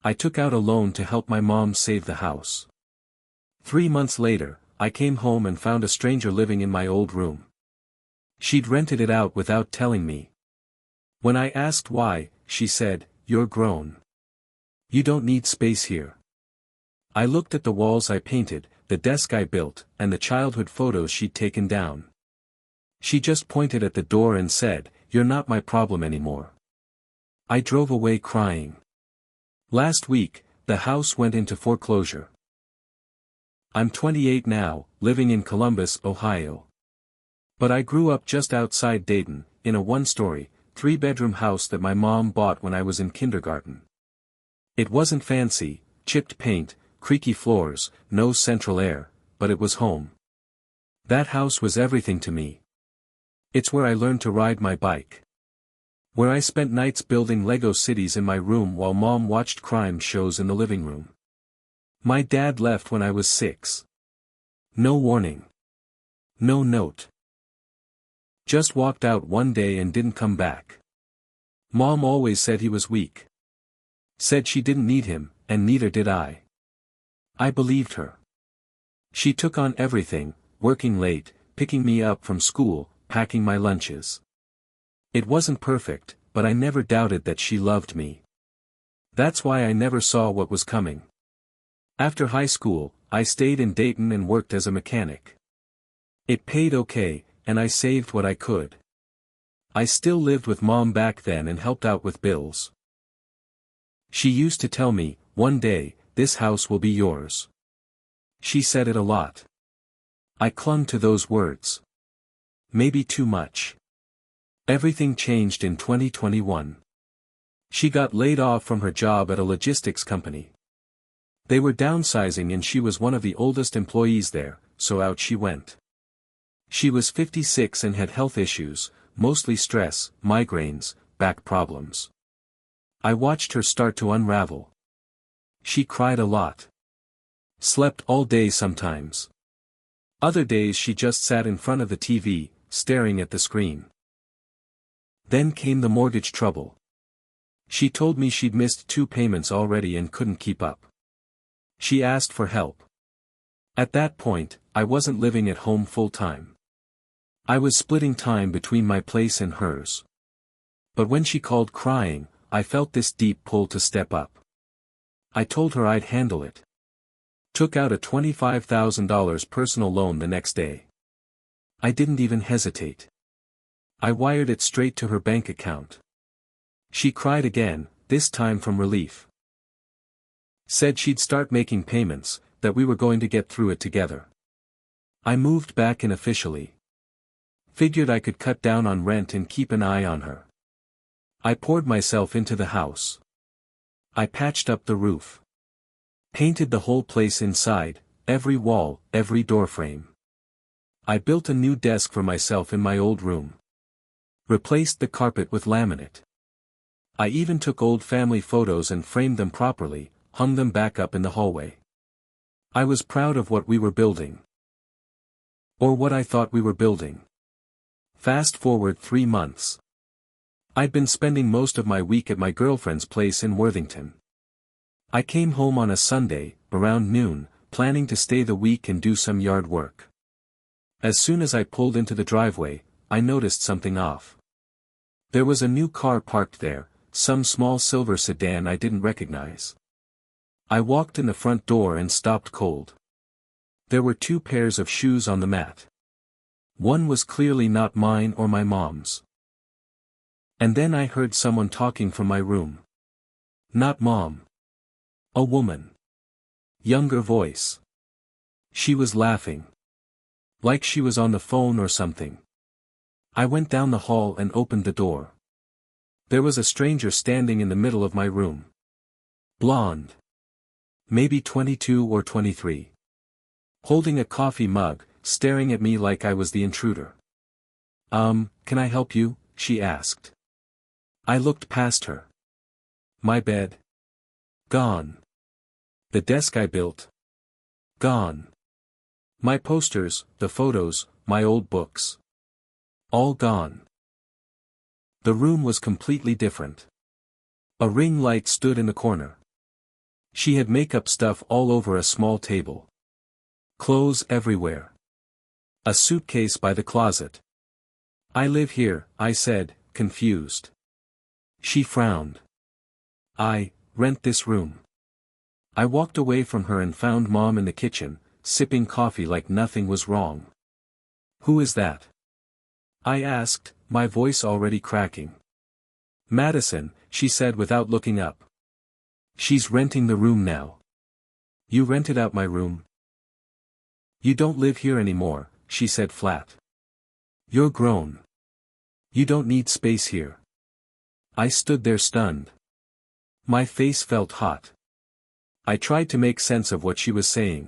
I took out a loan to help my mom save the house. 3 months later, I came home and found a stranger living in my old room. She'd rented it out without telling me. When I asked why, she said, "You're grown. You don't need space here." I looked at the walls I painted, the desk I built, and the childhood photos she'd taken down. She just pointed at the door and said, "You're not my problem anymore." I drove away crying. Last week, the house went into foreclosure. I'm 28 now, living in Columbus, Ohio. But I grew up just outside Dayton, in a one-story, 3-bedroom house that my mom bought when I was in kindergarten. It wasn't fancy, chipped paint, creaky floors, no central air, but it was home. That house was everything to me. It's where I learned to ride my bike. Where I spent nights building Lego cities in my room while Mom watched crime shows in the living room. My dad left when I was 6. No warning. No note. Just walked out one day and didn't come back. Mom always said he was weak. Said she didn't need him, and neither did I. I believed her. She took on everything, working late, picking me up from school, packing my lunches. It wasn't perfect, but I never doubted that she loved me. That's why I never saw what was coming. After high school, I stayed in Dayton and worked as a mechanic. It paid okay, and I saved what I could. I still lived with Mom back then and helped out with bills. She used to tell me, "One day, this house will be yours." She said it a lot. I clung to those words. Maybe too much. Everything changed in 2021. She got laid off from her job at a logistics company. They were downsizing and she was one of the oldest employees there, so out she went. She was 56 and had health issues, mostly stress, migraines, back problems. I watched her start to unravel. She cried a lot. Slept all day sometimes. Other days she just sat in front of the TV, staring at the screen. Then came the mortgage trouble. She told me she'd missed 2 payments already and couldn't keep up. She asked for help. At that point, I wasn't living at home full-time. I was splitting time between my place and hers. But when she called crying, I felt this deep pull to step up. I told her I'd handle it. Took out a $25,000 personal loan the next day. I didn't even hesitate. I wired it straight to her bank account. She cried again, this time from relief. Said she'd start making payments, that we were going to get through it together. I moved back in officially. Figured I could cut down on rent and keep an eye on her. I poured myself into the house. I patched up the roof. Painted the whole place inside, every wall, every doorframe. I built a new desk for myself in my old room. Replaced the carpet with laminate. I even took old family photos and framed them properly, hung them back up in the hallway. I was proud of what we were building. Or what I thought we were building. Fast forward 3 months. I'd been spending most of my week at my girlfriend's place in Worthington. I came home on a Sunday, around noon, planning to stay the week and do some yard work. As soon as I pulled into the driveway, I noticed something off. There was a new car parked there, some small silver sedan I didn't recognize. I walked in the front door and stopped cold. There were 2 pairs of shoes on the mat. One was clearly not mine or my mom's. And then I heard someone talking from my room. Not Mom. A woman. Younger voice. She was laughing. Like she was on the phone or something. I went down the hall and opened the door. There was a stranger standing in the middle of my room. Blonde. Maybe 22 or 23. Holding a coffee mug, staring at me like I was the intruder. Can I help you?" she asked. I looked past her. My bed. Gone. The desk I built. Gone. My posters, the photos, my old books. All gone. The room was completely different. A ring light stood in the corner. She had makeup stuff all over a small table. Clothes everywhere. A suitcase by the closet. "I live here," I said, confused. She frowned. "I rent this room." I walked away from her and found Mom in the kitchen, sipping coffee like nothing was wrong. "Who is that?" I asked, my voice already cracking. "Madison," she said without looking up. "She's renting the room now." "You rented out my room?" "You don't live here anymore," she said flat. "You're grown. You don't need space here." I stood there stunned. My face felt hot. I tried to make sense of what she was saying.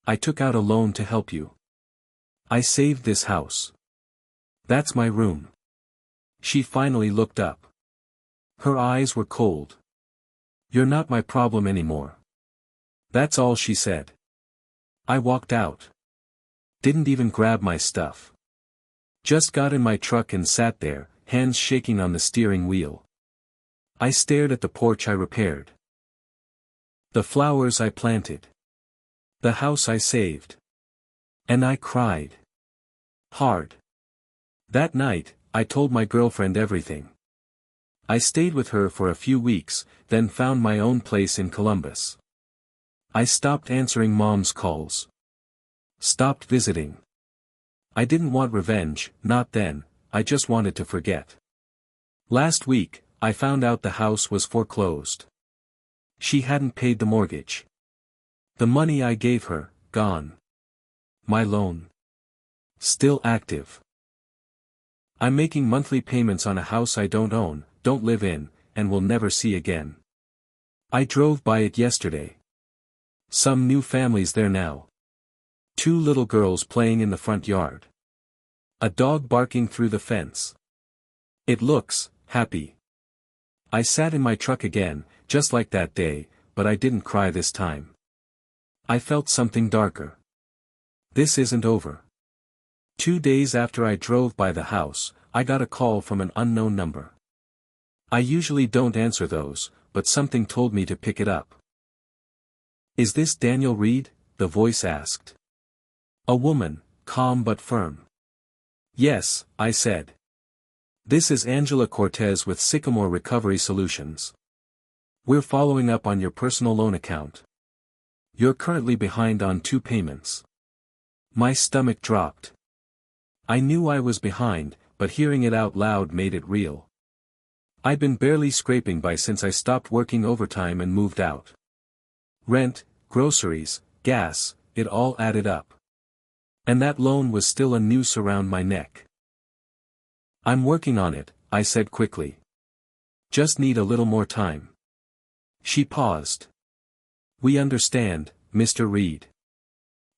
"I took out a loan to help you. I saved this house. That's my room." She finally looked up. Her eyes were cold. "You're not my problem anymore." That's all she said. I walked out. Didn't even grab my stuff. Just got in my truck and sat there, hands shaking on the steering wheel. I stared at the porch I repaired. The flowers I planted. The house I saved. And I cried. Hard. That night, I told my girlfriend everything. I stayed with her for a few weeks, then found my own place in Columbus. I stopped answering Mom's calls. Stopped visiting. I didn't want revenge, not then, I just wanted to forget. Last week, I found out the house was foreclosed. She hadn't paid the mortgage. The money I gave her, gone. My loan. Still active. I'm making monthly payments on a house I don't own, don't live in, and will never see again. I drove by it yesterday. Some new families there now. 2 little girls playing in the front yard. A dog barking through the fence. It looks happy. I sat in my truck again, just like that day, but I didn't cry this time. I felt something darker. This isn't over. 2 days after I drove by the house, I got a call from an unknown number. I usually don't answer those, but something told me to pick it up. "Is this Daniel Reed?" the voice asked. A woman, calm but firm. "Yes," I said. "This is Angela Cortez with Sycamore Recovery Solutions. We're following up on your personal loan account. You're currently behind on 2 payments." My stomach dropped. I knew I was behind, but hearing it out loud made it real. I'd been barely scraping by since I stopped working overtime and moved out. Rent, groceries, gas, it all added up. And that loan was still a noose around my neck. "I'm working on it," I said quickly. "Just need a little more time." She paused. "We understand, Mr. Reed.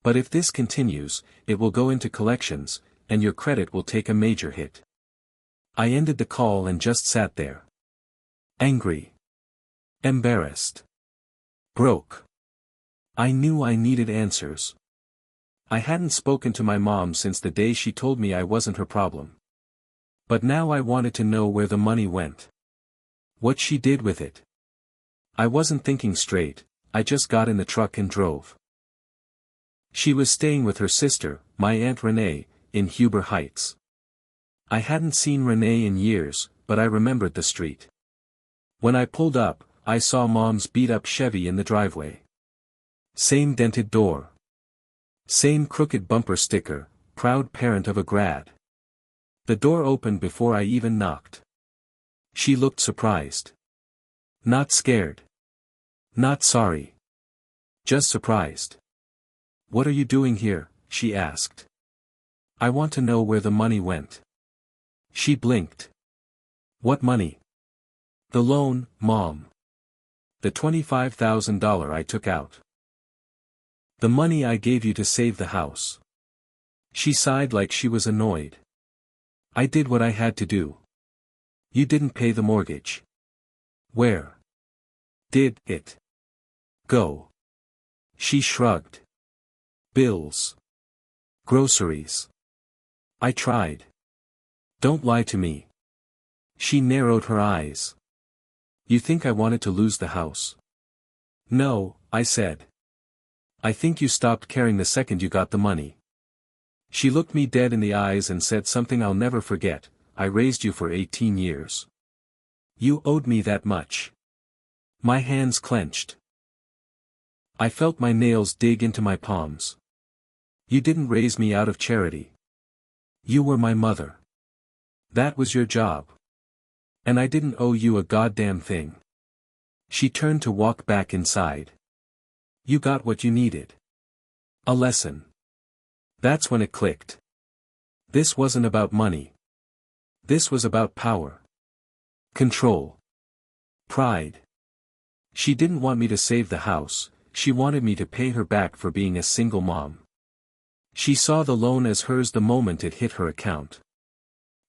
But if this continues, it will go into collections, and your credit will take a major hit." I ended the call and just sat there. Angry. Embarrassed. Broke. I knew I needed answers. I hadn't spoken to my mom since the day she told me I wasn't her problem. But now I wanted to know where the money went. What she did with it. I wasn't thinking straight, I just got in the truck and drove. She was staying with her sister, my Aunt Renee, in Huber Heights. I hadn't seen Renee in years, but I remembered the street. When I pulled up, I saw Mom's beat-up Chevy in the driveway. Same dented door. Same crooked bumper sticker, proud parent of a grad. The door opened before I even knocked. She looked surprised. Not scared. Not sorry. Just surprised. "What are you doing here?" she asked. "I want to know where the money went." She blinked. "What money?" "The loan, Mom. The $25,000 I took out. The money I gave you to save the house." She sighed like she was annoyed. "I did what I had to do. You didn't pay the mortgage. Where did it go?" She shrugged. "Bills. Groceries. I tried." "Don't lie to me." She narrowed her eyes. "You think I wanted to lose the house?" No, I said. I think you stopped caring the second you got the money. She looked me dead in the eyes and said something I'll never forget. I raised you for 18 years. You owed me that much. My hands clenched. I felt my nails dig into my palms. You didn't raise me out of charity. You were my mother. That was your job. And I didn't owe you a goddamn thing. She turned to walk back inside. You got what you needed. A lesson. That's when it clicked. This wasn't about money. This was about power. Control. Pride. She didn't want me to save the house, she wanted me to pay her back for being a single mom. She saw the loan as hers the moment it hit her account.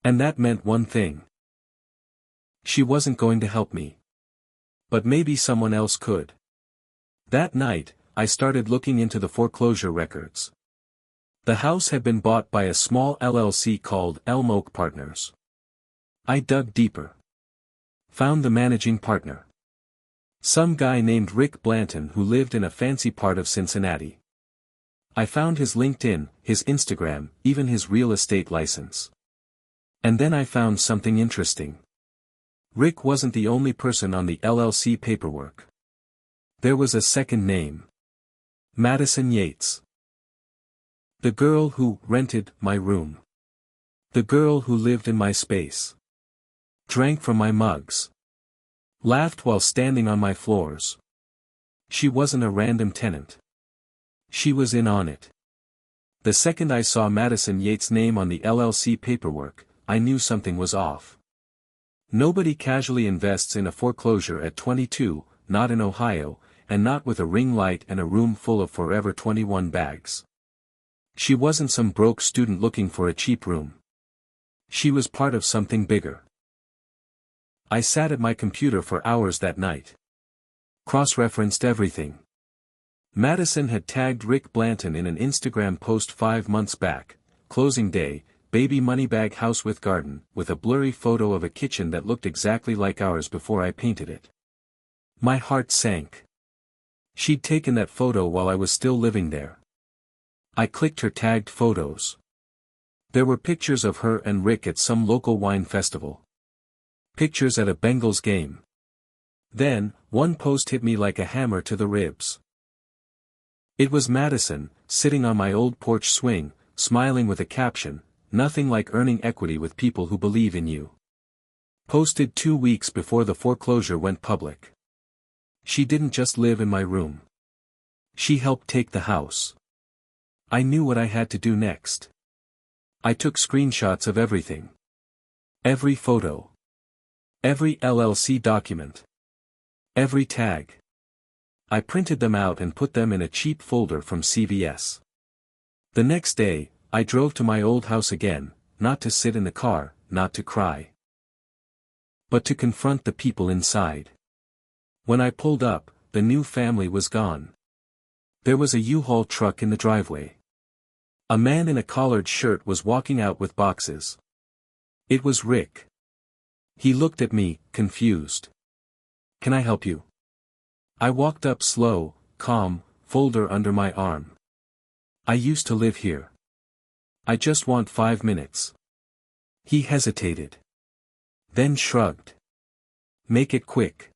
And that meant one thing. She wasn't going to help me. But maybe someone else could. That night, I started looking into the foreclosure records. The house had been bought by a small LLC called Elm Oak Partners. I dug deeper. Found the managing partner. Some guy named Rick Blanton who lived in a fancy part of Cincinnati. I found his LinkedIn, his Instagram, even his real estate license. And then I found something interesting. Rick wasn't the only person on the LLC paperwork. There was a second name. Madison Yates. The girl who rented my room. The girl who lived in my space. Drank from my mugs. Laughed while standing on my floors. She wasn't a random tenant. She was in on it. The second I saw Madison Yates' name on the LLC paperwork, I knew something was off. Nobody casually invests in a foreclosure at 22, not in Ohio, and not with a ring light and a room full of Forever 21 bags. She wasn't some broke student looking for a cheap room. She was part of something bigger. I sat at my computer for hours that night. Cross-referenced everything. Madison had tagged Rick Blanton in an Instagram post 5 months back, closing day, baby moneybag house with garden, with a blurry photo of a kitchen that looked exactly like ours before I painted it. My heart sank. She'd taken that photo while I was still living there. I clicked her tagged photos. There were pictures of her and Rick at some local wine festival. Pictures at a Bengals game. Then, one post hit me like a hammer to the ribs. It was Madison, sitting on my old porch swing, smiling with a caption, "Nothing like earning equity with people who believe in you." Posted 2 weeks before the foreclosure went public. She didn't just live in my room. She helped take the house. I knew what I had to do next. I took screenshots of everything. Every photo. Every LLC document. Every tag. I printed them out and put them in a cheap folder from CVS. The next day, I drove to my old house again, not to sit in the car, not to cry, but to confront the people inside. When I pulled up, the new family was gone. There was a U-Haul truck in the driveway. A man in a collared shirt was walking out with boxes. It was Rick. He looked at me, confused. "Can I help you?" I walked up slow, calm, folder under my arm. "I used to live here. I just want 5 minutes." He hesitated. Then shrugged. "Make it quick."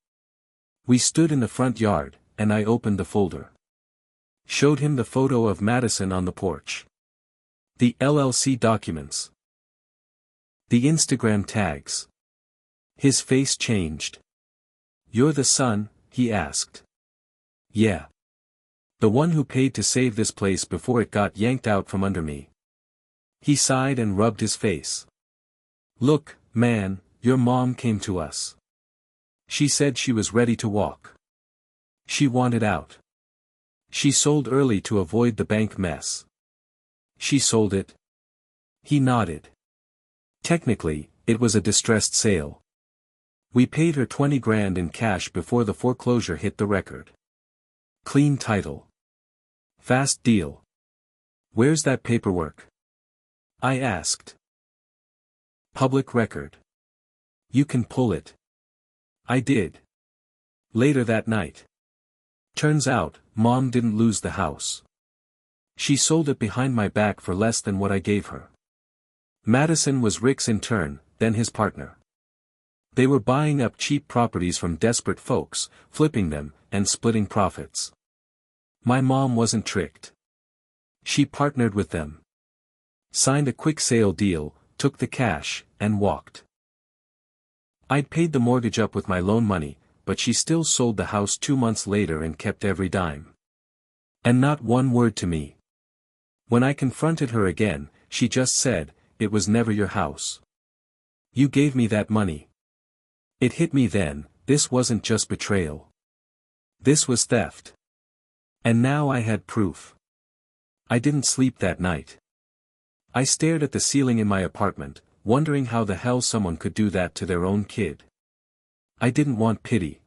We stood in the front yard, and I opened the folder. Showed him the photo of Madison on the porch. The LLC documents. The Instagram tags. His face changed. "You're the son?" he asked. "Yeah. The one who paid to save this place before it got yanked out from under me." He sighed and rubbed his face. "Look, man, your mom came to us. She said she was ready to walk. She wanted out. She sold early to avoid the bank mess. She sold it." He nodded. "Technically, it was a distressed sale. We paid her 20 grand in cash before the foreclosure hit the record. Clean title. Fast deal. Where's that paperwork?" I asked. "Public record. You can pull it." I did. Later that night. Turns out, Mom didn't lose the house. She sold it behind my back for less than what I gave her. Madison was Rick's intern, then his partner. They were buying up cheap properties from desperate folks, flipping them, and splitting profits. My mom wasn't tricked. She partnered with them. Signed a quick sale deal, took the cash, and walked. I'd paid the mortgage up with my loan money, but she still sold the house 2 months later and kept every dime. And not one word to me. When I confronted her again, she just said, "It was never your house. You gave me that money." It hit me then, this wasn't just betrayal. This was theft. And now I had proof. I didn't sleep that night. I stared at the ceiling in my apartment, wondering how the hell someone could do that to their own kid. I didn't want pity.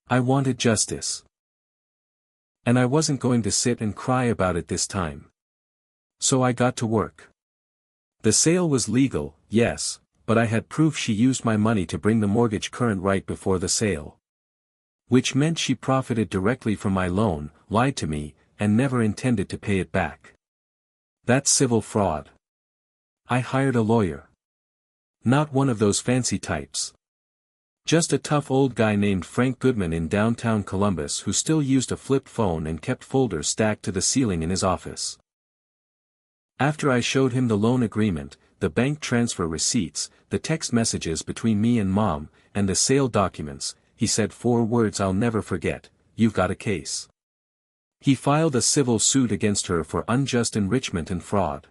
I wanted justice. And I wasn't going to sit and cry about it this time. So I got to work. The sale was legal, yes, but I had proof she used my money to bring the mortgage current right before the sale. Which meant she profited directly from my loan, lied to me, and never intended to pay it back. That's civil fraud. I hired a lawyer. Not one of those fancy types. Just a tough old guy named Frank Goodman in downtown Columbus who still used a flip phone and kept folders stacked to the ceiling in his office. After I showed him the loan agreement, the bank transfer receipts, the text messages between me and Mom, and the sale documents, he said 4 words I'll never forget: "You've got a case." He filed a civil suit against her for unjust enrichment and fraud.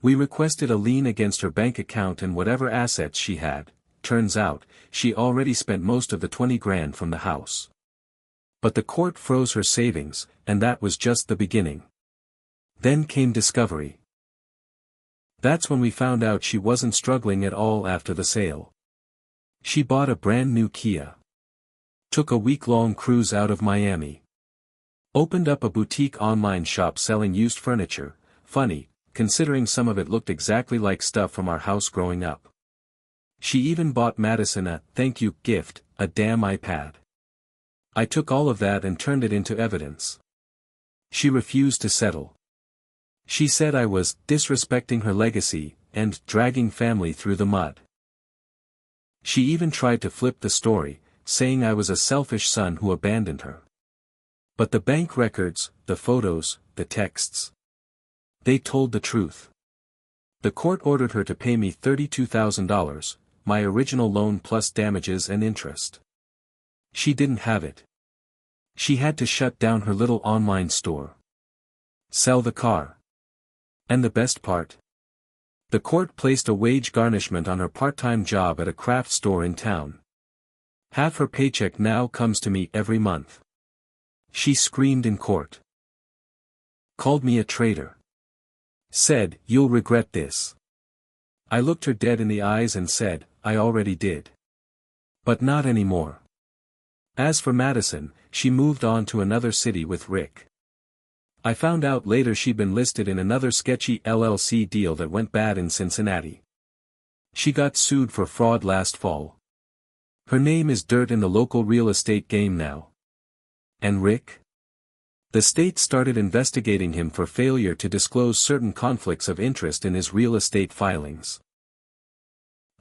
We requested a lien against her bank account and whatever assets she had. Turns out, she already spent most of the 20 grand from the house. But the court froze her savings, and that was just the beginning. Then came discovery. That's when we found out she wasn't struggling at all after the sale. She bought a brand new Kia. Took a week-long cruise out of Miami. Opened up a boutique online shop selling used furniture, funny, considering some of it looked exactly like stuff from our house growing up. She even bought Madison a thank you gift, a damn iPad. I took all of that and turned it into evidence. She refused to settle. She said I was disrespecting her legacy and dragging family through the mud. She even tried to flip the story, saying I was a selfish son who abandoned her. But the bank records, the photos, the texts, they told the truth. The court ordered her to pay me $32,000, my original loan plus damages and interest. She didn't have it. She had to shut down her little online store. Sell the car. And the best part? The court placed a wage garnishment on her part-time job at a craft store in town. Half her paycheck now comes to me every month. She screamed in court. Called me a traitor. Said, "You'll regret this." I looked her dead in the eyes and said, "I already did. But not anymore." As for Madison, she moved on to another city with Rick. I found out later she'd been listed in another sketchy LLC deal that went bad in Cincinnati. She got sued for fraud last fall. Her name is dirt in the local real estate game now. And Rick? The state started investigating him for failure to disclose certain conflicts of interest in his real estate filings.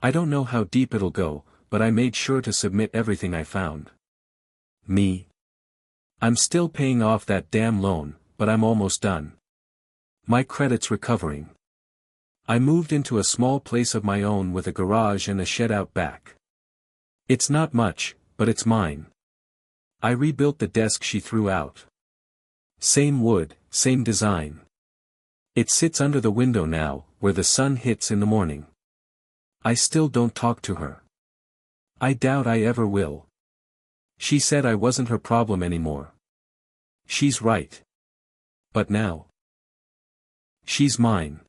I don't know how deep it'll go, but I made sure to submit everything I found. Me? I'm still paying off that damn loan, but I'm almost done. My credit's recovering. I moved into a small place of my own with a garage and a shed out back. It's not much, but it's mine. I rebuilt the desk she threw out. Same wood, same design. It sits under the window now, where the sun hits in the morning. I still don't talk to her. I doubt I ever will. She said I wasn't her problem anymore. She's right. But now, she's mine.